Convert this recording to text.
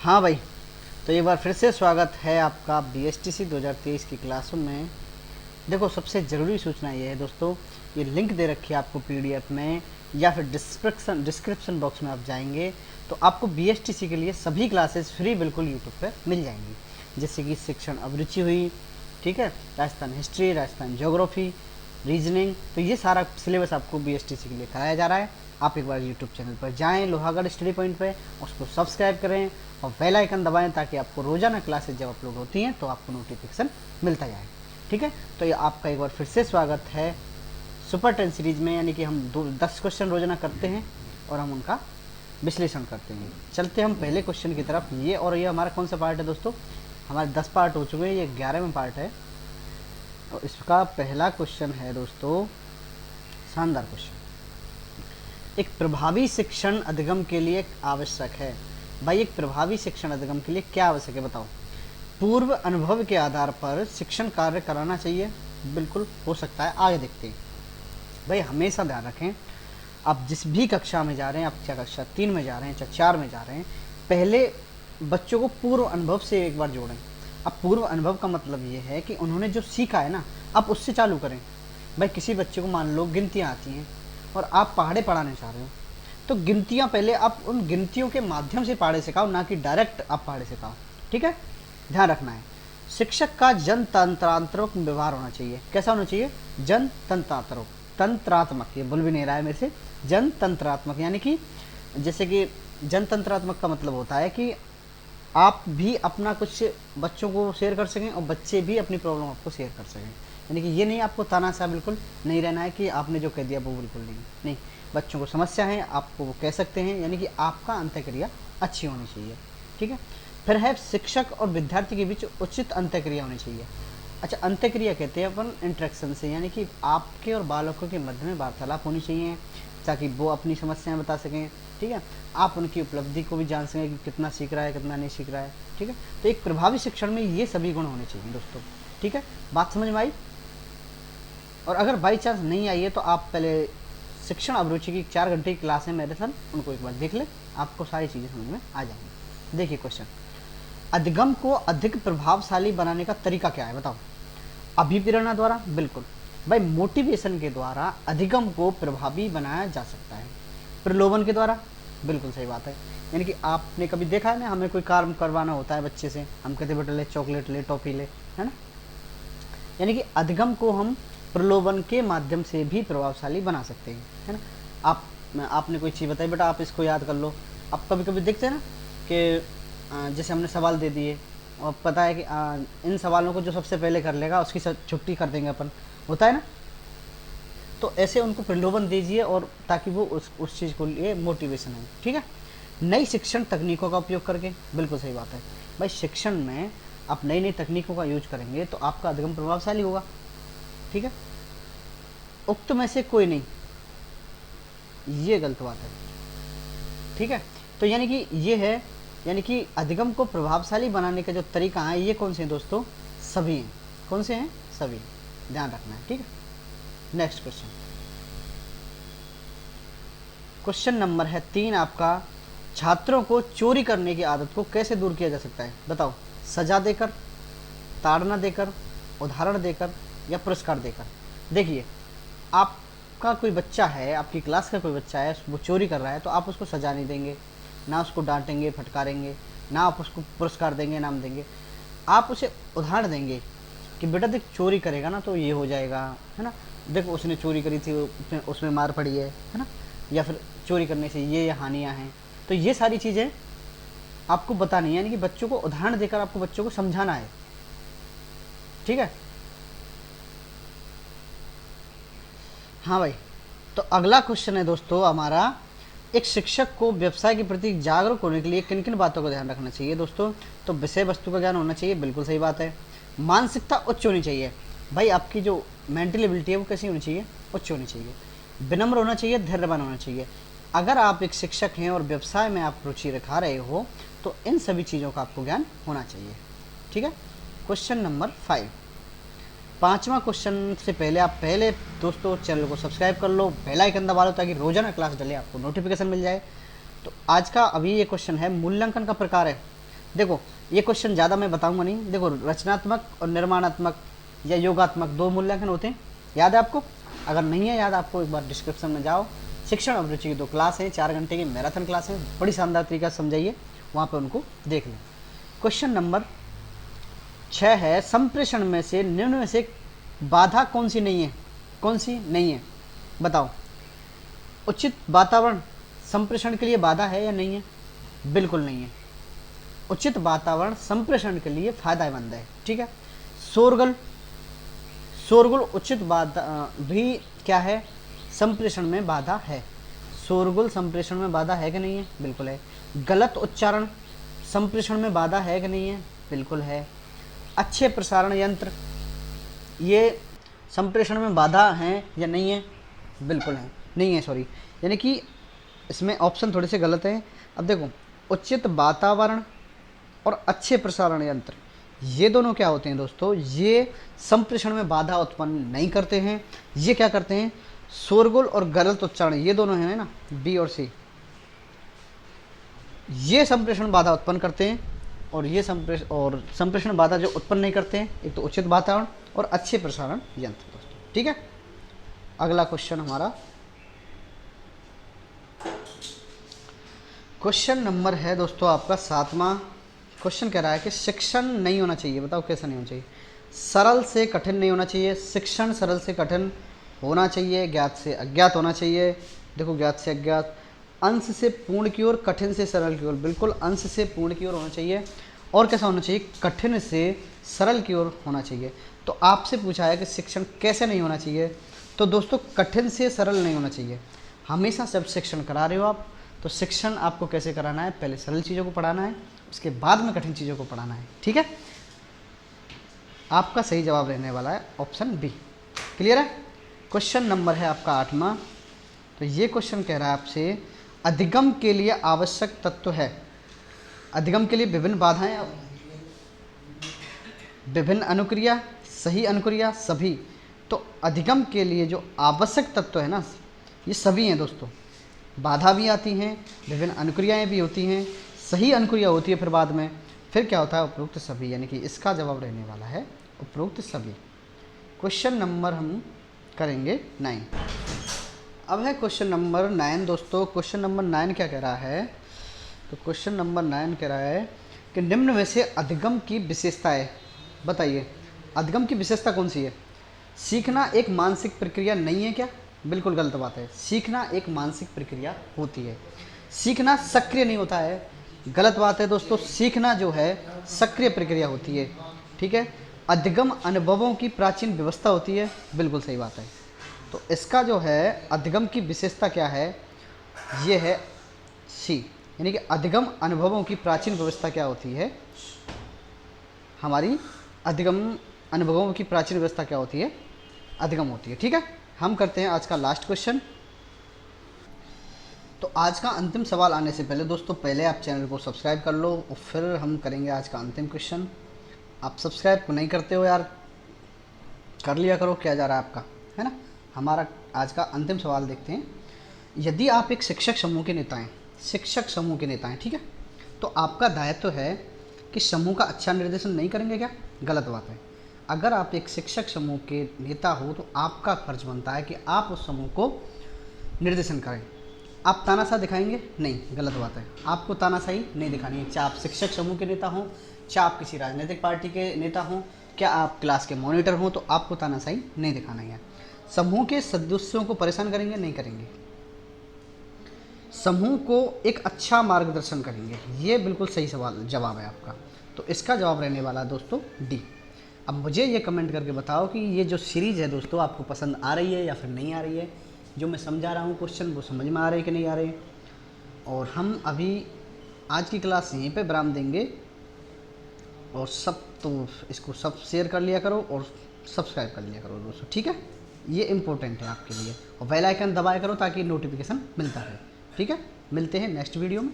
हाँ भाई, तो एक बार फिर से स्वागत है आपका BSTC 2023 की क्लासों में। देखो, सबसे ज़रूरी सूचना ये है दोस्तों, ये लिंक दे रखी है आपको PDF में, या फिर डिस्क्रिप्शन बॉक्स में आप जाएंगे तो आपको BSTC के लिए सभी क्लासेस फ्री बिल्कुल यूट्यूब पे मिल जाएंगी। जैसे कि शिक्षण अभिरुचि हुई, ठीक है, Rajasthan history, Rajasthan geography, reasoning, तो ये सारा सिलेबस आपको BSTC के लिए कराया जा रहा है। आप एक बार यूट्यूब चैनल पर जाएं, लोहागढ़ स्टडी पॉइंट पे, उसको सब्सक्राइब करें और बेल आइकन दबाएं ताकि आपको रोजाना क्लासेस जब अपलोड होती हैं तो आपको नोटिफिकेशन मिलता जाए। ठीक है, तो ये आपका एक बार फिर से स्वागत है सुपर 10 सीरीज में, यानी कि हम 10 क्वेश्चन रोजाना करते हैं और हम उनका विश्लेषण करते हैं। चलते हम पहले क्वेश्चन की तरफ। ये हमारा कौन सा पार्ट है दोस्तों? हमारे 10 पार्ट हो चुके हैं, ये 11वां पार्ट है। और इसका पहला क्वेश्चन है दोस्तों, शानदार क्वेश्चन। एक प्रभावी शिक्षण अधिगम के लिए आवश्यक है। भाई, एक प्रभावी शिक्षण अधिगम के लिए क्या आवश्यक है बताओ? पूर्व अनुभव के आधार पर शिक्षण कार्य कराना चाहिए। बिल्कुल हो सकता है, आगे देखते हैं। भाई, हमेशा ध्यान रखें, आप जिस भी कक्षा में जा रहे हैं, आप चाहे कक्षा 3 में जा रहे हैं, चाहे 4 में जा रहे हैं, पहले बच्चों को पूर्व अनुभव से एक बार जोड़ें। अब पूर्व अनुभव का मतलब ये है कि उन्होंने जो सीखा है ना, आप उससे चालू करें। भाई, किसी बच्चे को मान लो गिनतियाँ आती हैं और आप पहाड़े पढ़ाने चाह रहे हो, तो गिनतियाँ पहले आप उन गिनतियों के माध्यम से पहाड़े सिखाओ, ना कि डायरेक्ट आप पहाड़े सिखाओ। ठीक है, ध्यान रखना है। शिक्षक का जनतंत्रात्मक व्यवहार होना चाहिए। कैसा होना चाहिए? जनतंत्रात्मक, तंत्रात्मक, ये बोल भी नहीं रहा है मेरे से। जनतंत्रात्मक यानी कि जैसे कि जनतंत्रात्मक का मतलब होता है कि आप भी अपना कुछ बच्चों को शेयर कर सकें और बच्चे भी अपनी प्रॉब्लम आपको शेयर कर सकें। यानी कि ये नहीं आपको तानाशाह बिल्कुल नहीं रहना है कि आपने जो कह दिया वो बिल्कुल नहीं। बच्चों को समस्या है, आपको वो कह सकते हैं, यानी कि आपका अंतःक्रिया अच्छी होनी चाहिए। ठीक है, फिर है शिक्षक और विद्यार्थी के बीच उचित अंतःक्रिया होनी चाहिए। अच्छा, अंतःक्रिया कहते हैं अपन इंटरेक्शन से, यानी कि आपके और बालकों के मध्य में वार्तालाप होनी चाहिए ताकि वो अपनी समस्याएं बता सकें। ठीक है, आप उनकी उपलब्धि को भी जान सकें कि कितना सीख रहा है, कितना नहीं सीख रहा है। ठीक है, तो एक प्रभावी शिक्षण में ये सभी गुण होने चाहिए दोस्तों। ठीक है, बात समझ में आई? और अगर बाई चांस नहीं आई है तो आप पहले शिक्षण अभिरुचि की 4 घंटे की क्लास है मेरे साथ, उनको एक बार देख ले, आपको सारी चीज़ें समझ में आ जाएंगी। देखिए क्वेश्चन, अधिगम को अधिक प्रभावशाली बनाने का तरीका क्या है बताओ? अभिप्रेरणा द्वारा। बिल्कुल भाई, मोटिवेशन के द्वारा अधिगम को प्रभावी बनाया जा सकता है। प्रलोभन के द्वारा। बिल्कुल सही बात है, यानी कि आपने कभी देखा है ना, हमें कोई काम करवाना होता है बच्चे से, हम कहते बेटा ले चॉकलेट ले, टॉफी ले, है ना। यानी कि अधिगम को हम प्रलोभन के माध्यम से भी प्रभावशाली बना सकते हैं, है ना। आपने कोई चीज़ बताई, बेटा आप इसको याद कर लो। आप कभी कभी देखते हैं ना कि जैसे हमने सवाल दे दिए और पता है कि इन सवालों को जो सबसे पहले कर लेगा उसकी छुट्टी कर देंगे अपन, होता है ना। तो ऐसे उनको प्रलोभन दीजिए और ताकि वो उस चीज़ को लिए मोटिवेशन है। ठीक है, नई शिक्षण तकनीकों का उपयोग करके। बिल्कुल सही बात है भाई, शिक्षण में आप नई नई तकनीकों का यूज करेंगे तो आपका अधिगम प्रभावशाली होगा। ठीक है, उक्त में से कोई नहीं, ये गलत बात है। ठीक है, तो यानी कि ये है, यानी कि अधिगम को प्रभावशाली बनाने का जो तरीका है, ये कौन से हैं दोस्तों? सभी हैं। कौन से हैं? सभी। ध्यान रखना है। ठीक है, नेक्स्ट क्वेश्चन, क्वेश्चन नंबर है 3 आपका। छात्रों को चोरी करने की आदत को कैसे दूर किया जा सकता है बताओ? सजा देकर, ताड़ना देकर, उदाहरण देकर, या पुरस्कार देकर। देखिए, आपका कोई बच्चा है, आपकी क्लास का कोई बच्चा है, वो चोरी कर रहा है, तो आप उसको सजा नहीं देंगे, ना उसको डांटेंगे फटकारेंगे, ना आप उसको पुरस्कार देंगे, नाम देंगे। आप उसे उदाहरण देंगे कि बेटा देख, चोरी करेगा ना तो ये हो जाएगा, है ना। देखो, उसने चोरी करी थी, उसमें मार पड़ी है ना, या फिर चोरी करने से ये हानियाँ हैं। तो ये सारी चीज़ें आपको बतानी है, यानी कि बच्चों को उदाहरण देकर आपको बच्चों को समझाना है। ठीक है, हाँ भाई, तो अगला क्वेश्चन है दोस्तों हमारा, एक शिक्षक को व्यवसाय के प्रति जागरूक होने के लिए किन किन बातों का ध्यान रखना चाहिए दोस्तों? तो विषय वस्तु का ज्ञान होना चाहिए। बिल्कुल सही बात है। मानसिकता उच्च होनी चाहिए। भाई, आपकी जो मेंटल एबिलिटी है वो कैसी होनी चाहिए? उच्च होनी चाहिए। विनम्र होना चाहिए, धैर्यवान होना चाहिए। अगर आप एक शिक्षक हैं और व्यवसाय में आप रुचि रखा रहे हो तो इन सभी चीज़ों का आपको ज्ञान होना चाहिए। ठीक है, क्वेश्चन नंबर 5, 5वां क्वेश्चन से पहले आप दोस्तों चैनल को सब्सक्राइब कर लो, बेल आइकन दबा लो ताकि रोजाना क्लास डले आपको नोटिफिकेशन मिल जाए। तो आज का अभी ये क्वेश्चन है, मूल्यांकन का प्रकार है। देखो ये क्वेश्चन ज़्यादा मैं बताऊंगा नहीं। देखो रचनात्मक और निर्माणात्मक या योगात्मक 2 मूल्यांकन होते हैं, याद है आपको? अगर नहीं है याद आपको, एक बार डिस्क्रिप्शन में जाओ, शिक्षण अभिरुचि की 2 क्लास है, 4 घंटे की मैराथन क्लास है, बड़ी शानदार तरीका से समझाइए, वहाँ पर उनको देख लें। क्वेश्चन नंबर 6 है, संप्रेषण में से निम्न में से बाधा कौन सी नहीं है? कौन सी नहीं है बताओ? उचित वातावरण संप्रेषण के लिए बाधा है या नहीं है? बिल्कुल नहीं है। उचित वातावरण संप्रेषण के लिए फायदेमंद है, ठीक है। शोरगुल, शोरगुल उचित बाधा भी क्या है? संप्रेषण में बाधा है। शोरगुल संप्रेषण में बाधा है कि नहीं है? बिल्कुल है। गलत उच्चारण संप्रेषण में बाधा है कि नहीं है? बिल्कुल है। अच्छे प्रसारण यंत्र ये संप्रेषण में बाधा है या नहीं है? बिल्कुल है, नहीं है, सॉरी, यानी कि इसमें ऑप्शन थोड़े से गलत हैं। अब देखो, उचित वातावरण और अच्छे प्रसारण यंत्र ये दोनों क्या होते हैं दोस्तों? ये संप्रेषण में बाधा उत्पन्न नहीं करते हैं। ये क्या करते हैं? शोरगुल और गलत उच्चारण ये दोनों हैं ना, बी और सी, ये संप्रेषण बाधा उत्पन्न करते हैं। और ये संप्रेषण बाधा जो उत्पन्न नहीं करते हैं, एक तो उचित वातावरण और अच्छे प्रसारण यंत्र दोस्तों, ठीक है। अगला क्वेश्चन हमारा क्वेश्चन नंबर है दोस्तों आपका 7वां क्वेश्चन। कह रहा है कि शिक्षण नहीं होना चाहिए, बताओ कैसा नहीं होना चाहिए? सरल से कठिन नहीं होना चाहिए। शिक्षण सरल से कठिन होना चाहिए, ज्ञात से अज्ञात होना चाहिए। देखो, ज्ञात से अज्ञात, अंश से पूर्ण की ओर, कठिन से सरल की ओर। बिल्कुल अंश से पूर्ण की ओर होना चाहिए। और कैसा होना चाहिए? कठिन से सरल की ओर होना चाहिए। तो आपसे पूछा है कि शिक्षण कैसे नहीं होना चाहिए, तो दोस्तों कठिन से सरल नहीं होना चाहिए। हमेशा जब शिक्षण करा रहे हो आप, तो शिक्षण आपको कैसे कराना है? पहले सरल चीज़ों को पढ़ाना है, उसके बाद में कठिन चीज़ों को पढ़ाना है, ठीक है। आपका सही जवाब रहने वाला है ऑप्शन बी। क्लियर है? क्वेश्चन नंबर है आपका 8वां। तो ये क्वेश्चन कह रहा है आपसे, अधिगम के लिए आवश्यक तत्व है। अधिगम के लिए विभिन्न बाधाएं, विभिन्न अनुक्रिया, सही अनुक्रिया, सभी। तो अधिगम के लिए जो आवश्यक तत्व है ना, ये सभी हैं दोस्तों। बाधा भी आती हैं, विभिन्न अनुक्रियाएं भी होती हैं, सही अनुक्रिया होती है फिर बाद में, फिर क्या होता है? उपरोक्त सभी, यानी कि इसका जवाब रहने वाला है उपरोक्त सभी। क्वेश्चन नंबर हम करेंगे 9। अब है क्वेश्चन नंबर 9 दोस्तों। क्वेश्चन नंबर 9 क्या कह रहा है? तो क्वेश्चन नंबर 9 कह रहा है कि निम्न में से अधिगम की विशेषताएं बताइए। अधिगम की विशेषता कौन सी है? सीखना एक मानसिक प्रक्रिया नहीं है क्या? बिल्कुल गलत बात है। सीखना एक मानसिक प्रक्रिया होती है। सीखना सक्रिय नहीं होता है, गलत बात है दोस्तों। सीखना जो है सक्रिय प्रक्रिया होती है, ठीक है। अधिगम अनुभवों की प्राचीन व्यवस्था होती है, बिल्कुल सही बात है। तो इसका जो है अधिगम की विशेषता क्या है? ये है सी, यानी कि अधिगम अनुभवों की प्राचीन व्यवस्था क्या होती है? हमारी अधिगम अनुभवों की प्राचीन व्यवस्था क्या होती है? अधिगम होती है, ठीक है। हम करते हैं आज का लास्ट क्वेश्चन। तो आज का अंतिम सवाल आने से पहले दोस्तों, पहले आप चैनल को सब्सक्राइब कर लो और फिर हम करेंगे आज का अंतिम क्वेश्चन। आप सब्सक्राइब को नहीं करते हो यार, कर लिया करो, क्या जा रहा है आपका, है ना। हमारा आज का अंतिम सवाल देखते हैं। यदि आप एक शिक्षक समूह के नेता हैं, शिक्षक समूह के नेता हैं, ठीक है, तो आपका दायित्व है कि समूह का अच्छा निर्देशन नहीं करेंगे क्या? गलत बात है। अगर आप एक शिक्षक समूह के नेता हो तो आपका फर्ज बनता है कि आप उस समूह को निर्देशन करें। आप तानाशाह दिखाएंगे? नहीं, गलत बात है। आपको तानाशाही नहीं दिखानी है, चाहे आप शिक्षक समूह के नेता हों, चाहे आप किसी राजनीतिक पार्टी के नेता हों, क्या आप क्लास के मॉनिटर हों, तो आपको तानाशाही नहीं दिखाना है। समूह के सदस्यों को परेशान करेंगे? नहीं करेंगे। समूह को एक अच्छा मार्गदर्शन करेंगे, ये बिल्कुल सही जवाब है आपका। तो इसका जवाब रहने वाला है दोस्तों डी। अब मुझे ये कमेंट करके बताओ कि ये जो सीरीज़ है दोस्तों आपको पसंद आ रही है या फिर नहीं आ रही है। जो मैं समझा रहा हूँ क्वेश्चन वो समझ में आ रहे हैं कि नहीं आ रहे। और हम अभी आज की क्लास यहीं पे विराम देंगे। और सब तो इसको सब शेयर कर लिया करो और सब्सक्राइब कर लिया करो दोस्तों, ठीक है। ये इम्पोर्टेंट है आपके लिए। और बेल आइकन दबाया करो ताकि नोटिफिकेशन मिलता रहे, ठीक है। मिलते हैं नेक्स्ट वीडियो में।